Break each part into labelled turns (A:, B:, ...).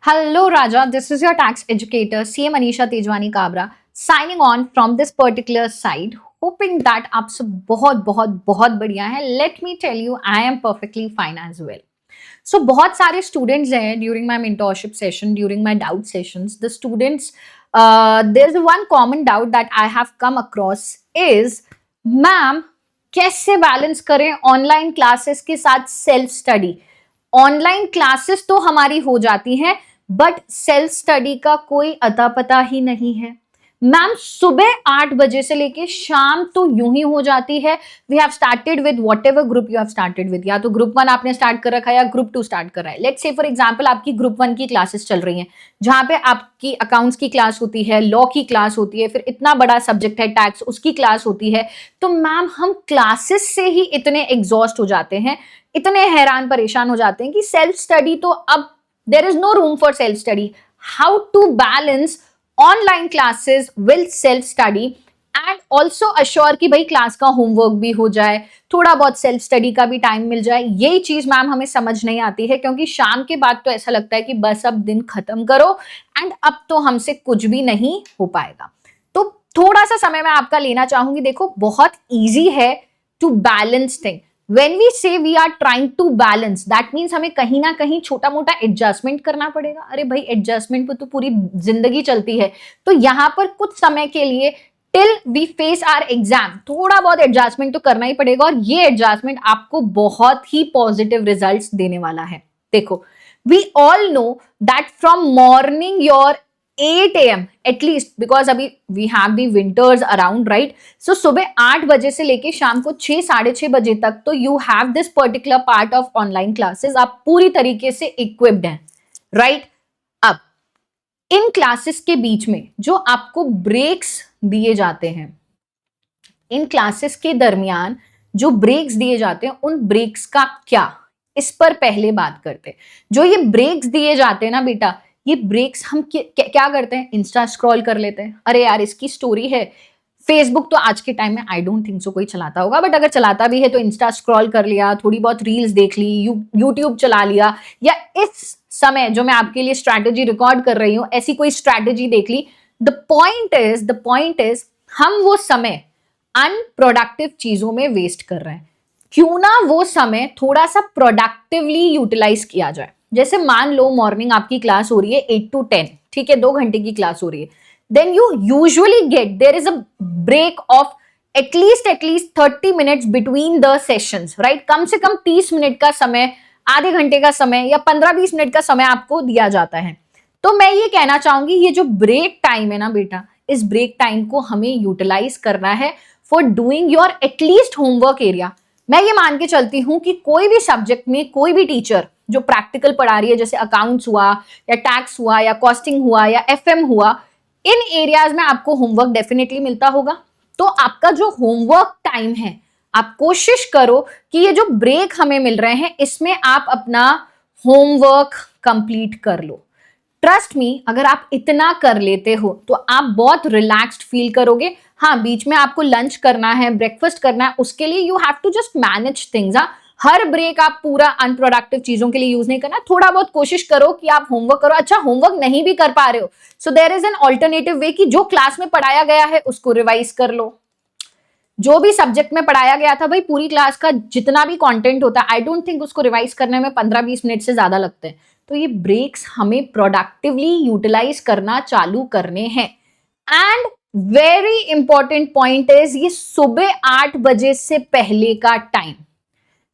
A: Hello, Raja. This is your tax educator, CA Manisha Tejwani Kabra, signing on from this particular side. Hoping that आप सब बहुत बहुत बहुत बढ़िया है. Let me tell you, I am perfectly fine as well. So बहुत सारे students हैं during my mentorship session, during my doubt sessions. The students, there's one common doubt that I have come across is, ma'am कैसे balance करें online classes के साथ self study. Online classes तो हमारी हो जाती हैं बट सेल्फ स्टडी का कोई अता पता ही नहीं है. मैम सुबह 8 बजे से लेके शाम तो यूं ही हो जाती है. We have started with whatever group you have started with. या तो ग्रुप 1 आपने स्टार्ट कर रखा है या ग्रुप 2 स्टार्ट कर रहा है. लेट्स से फॉर एग्जांपल आपकी ग्रुप 1 की क्लासेस चल रही हैं जहां पे आपकी अकाउंट्स की क्लास होती है, लॉ की क्लास होती है, फिर इतना बड़ा सब्जेक्ट है टैक्स, उसकी क्लास होती है. तो मैम हम क्लासेस से ही इतने एग्जॉस्ट हो जाते हैं, इतने हैरान परेशान हो जाते हैं कि सेल्फ स्टडी तो अब there is no room for self study. How to balance online classes with self study and also assure कि भाई क्लास का होमवर्क भी हो जाए, थोड़ा बहुत सेल्फ स्टडी का भी टाइम मिल जाए. यही चीज मैम हमें समझ नहीं आती है क्योंकि शाम के बाद तो ऐसा लगता है कि बस अब दिन खत्म करो एंड अब तो हमसे कुछ भी नहीं हो पाएगा. तो थोड़ा सा समय मैं आपका लेना चाहूंगी. देखो बहुत ईजी है to balance thing. When we say we are trying to balance, that means हमें कहीं ना कहीं छोटा मोटा एडजस्टमेंट करना पड़ेगा. अरे भाई एडजस्टमेंट पे तो पूरी जिंदगी चलती है. तो यहाँ पर कुछ समय के लिए till we face our exam थोड़ा बहुत एडजस्टमेंट तो करना ही पड़ेगा और ये एडजस्टमेंट आपको बहुत ही पॉजिटिव रिजल्ट्स देने वाला है. देखो we all know that from morning your 8 AM at least because अभी we have the winters around right. So सुबह 8 बजे से लेके शाम को 6 साढ़े 6 बजे तक तो you have this particular part of online classes. आप पूरी तरीके से equipped हैं right. अब इन क्लासेस के बीच में जो आपको ब्रेक्स दिए जाते हैं, इन क्लासेस के दरमियान जो ब्रेक्स दिए जाते हैं उन ब्रेक्स का क्या, इस पर पहले बात करते हैं. जो ये ब्रेक्स दिए जाते हैं ना बेटा, ये ब्रेक्स हम क्या करते हैं, इंस्टा स्क्रॉल कर लेते हैं. अरे यार इसकी स्टोरी है. फेसबुक तो आज के टाइम में आई डोंट थिंक सो कोई चलाता होगा, बट अगर चलाता भी है तो इंस्टा स्क्रॉल कर लिया, थोड़ी बहुत रील्स देख ली, यूट्यूब चला लिया, या इस समय जो मैं आपके लिए स्ट्रैटेजी रिकॉर्ड कर रही हूँ ऐसी कोई स्ट्रैटेजी देख ली. द पॉइंट इज हम वो समय अनप्रोडक्टिव चीजों में वेस्ट कर रहे हैं. क्यों ना वो समय थोड़ा सा प्रोडक्टिवली यूटिलाइज किया जाए. जैसे मान लो मॉर्निंग आपकी क्लास हो रही है 8 to 10, ठीक है, 2 घंटे की क्लास हो रही है. Then you usually get there is a break of at least 30 minutes between the sessions right. कम से कम 30 मिनट का समय, आधे घंटे का समय या 15-20 मिनट का समय आपको दिया जाता है. तो मैं ये कहना चाहूंगी ये जो ब्रेक टाइम है ना बेटा, इस ब्रेक टाइम को हमें यूटिलाइज करना है for doing your at least homework area. मैं ये मान के चलती हूं कि कोई भी सब्जेक्ट में कोई भी टीचर जो प्रैक्टिकल पढ़ा रही है, जैसे अकाउंट्स हुआ या टैक्स हुआ या कॉस्टिंग हुआ या एफएम हुआ, इन एरियाज में आपको होमवर्क डेफिनेटली मिलता होगा. तो आपका जो होमवर्क टाइम है, आप कोशिश करो कि ये जो ब्रेक हमें मिल रहे हैं इसमें आप अपना होमवर्क कंप्लीट कर लो. ट्रस्ट मी, अगर आप इतना कर लेते हो तो आप बहुत रिलैक्स्ड फील करोगे. हाँ, बीच में आपको लंच करना है, ब्रेकफास्ट करना है, उसके लिए you have to just manage things. हर ब्रेक आप पूरा अनप्रोडक्टिव चीजों के लिए यूज नहीं करना. थोड़ा बहुत कोशिश करो कि आप होमवर्क करो. अच्छा होमवर्क नहीं भी कर पा रहे हो, so there is an alternative way कि जो क्लास में पढ़ाया गया है उसको रिवाइज कर लो. जो भी सब्जेक्ट में पढ़ाया गया था भाई, पूरी क्लास का जितना भी कंटेंट होता है, आई डोंट थिंक उसको रिवाइज करने में 15-20 मिनट से ज्यादा लगते हैं. तो ये ब्रेक्स हमें प्रोडक्टिवली यूटिलाइज करना चालू करने हैं. And very important point is ये सुबह 8 बजे से पहले का time.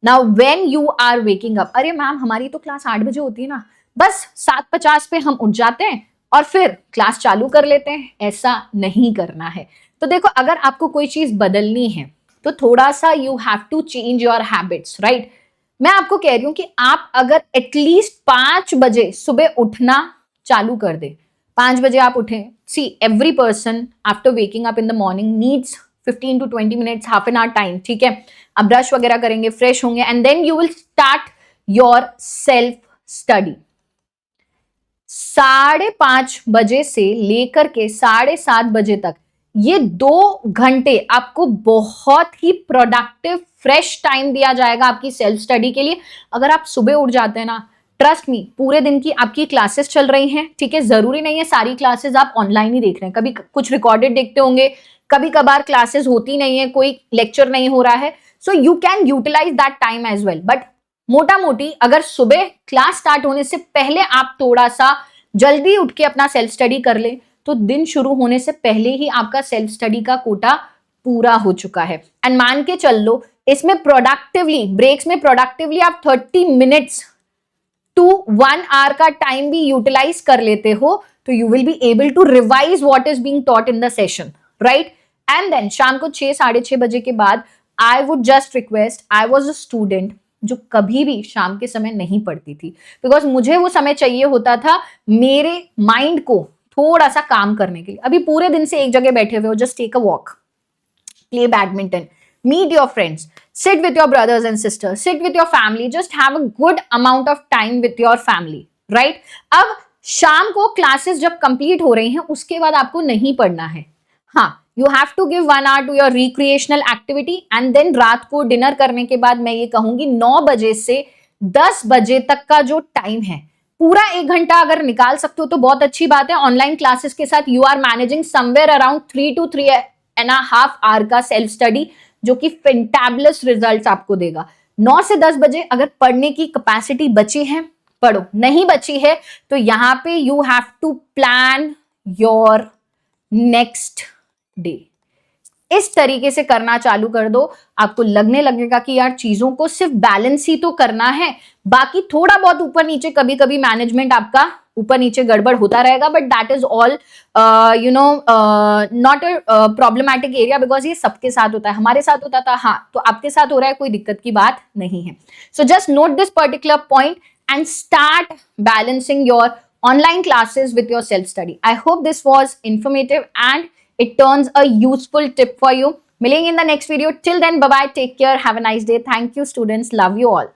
A: Now when you are waking up, अरे मैम हमारी तो क्लास 8 बजे होती है ना, बस 7:50 पे हम उठ जाते हैं और फिर क्लास चालू कर लेते हैं. ऐसा नहीं करना है. तो देखो अगर आपको कोई चीज बदलनी है तो थोड़ा सा you have to change your habits right. मैं आपको कह रही हूं कि आप अगर एटलीस्ट 5 बजे सुबह उठना चालू कर दे, 5 बजे आप उठें. See every person after waking up in the morning needs 15 to 20 minutes, half an hour time, ठीक है. आप ब्रश वगैरह करेंगे, फ्रेश होंगे and then you will start your self study. 5:30 बजे से लेकर के 7:30 बजे तक ये 2 घंटे आपको बहुत ही प्रोडक्टिव फ्रेश टाइम दिया जाएगा आपकी सेल्फ स्टडी के लिए. अगर आप सुबह उठ जाते हैं ना, ट्रस्ट मी, पूरे दिन की आपकी क्लासेस चल रही हैं, ठीक है, जरूरी नहीं है सारी क्लासेस आप ऑनलाइन ही देख रहे हैं, कभी कुछ रिकॉर्डेड देखते होंगे, कभी कभार क्लासेस होती नहीं है, कोई लेक्चर नहीं हो रहा है, so you can utilize that time as well. But मोटा मोटी अगर सुबह क्लास स्टार्ट होने से पहले आप थोड़ा सा जल्दी उठ के अपना सेल्फ स्टडी कर ले, तो दिन शुरू होने से पहले ही आपका सेल्फ स्टडी का कोटा पूरा हो चुका है। एंड मान के चल लो, इसमें प्रोडक्टिवली, ब्रेक्स में प्रोडक्टिवली आप 30 मिनट्स टू 1 आवर का टाइम भी यूटिलाइज कर लेते हो, तो you will be able to revise what is being taught in the session, right. And then शाम को 6 साढ़े 6 बजे के बाद I would just request, I was a student जो कभी भी शाम के समय नहीं पढ़ती थी, बिकॉज मुझे वो समय चाहिए होता था मेरे माइंड को थोड़ा सा काम करने के लिए। अभी पूरे दिन से एक जगह बैठे हुए हो, just take a walk, play badminton, meet your friends, sit with your brothers and sisters, sit with your family, just have a good amount of time with your family, right? अब शाम को क्लासेस जब complete हो रही हैं उसके बाद आपको नहीं पढ़ना है, हाँ, you have to give 1 hour to your recreational activity and then रात को डिनर करने के बाद मैं ये कहूंगी 9 बजे से 10 बजे तक का जो टाइम है, पूरा 1 घंटा अगर निकाल सकते हो तो बहुत अच्छी बात है। ऑनलाइन क्लासेस के साथ you are managing somewhere around 3 to 3.5 hour का सेल्फ स्टडी, जो कि फेंटाबुलस रिजल्ट्स आपको देगा। 9 से 10 बजे अगर पढ़ने की कैपेसिटी बची है पढ़ो, नहीं बची है तो यहां पे you have to plan your next day. इस तरीके से करना चालू कर दो, आपको लगने लगेगा कि यार चीजों को सिर्फ बैलेंस ही तो करना है, बाकी थोड़ा बहुत ऊपर नीचे कभी कभी मैनेजमेंट आपका ऊपर नीचे गड़बड़ होता रहेगा, but that is all not a problematic area, because ये सबके साथ होता है, हमारे साथ होता था, हाँ, तो आपके साथ हो रहा है, कोई दिक्कत की बात नहीं है। So just note this particular point and start balancing your online classes with your self study. I hope this was informative and it turns a useful tip for you. Meeting in the next video. Till then, bye bye, take care, have a nice day. Thank you students, love you all.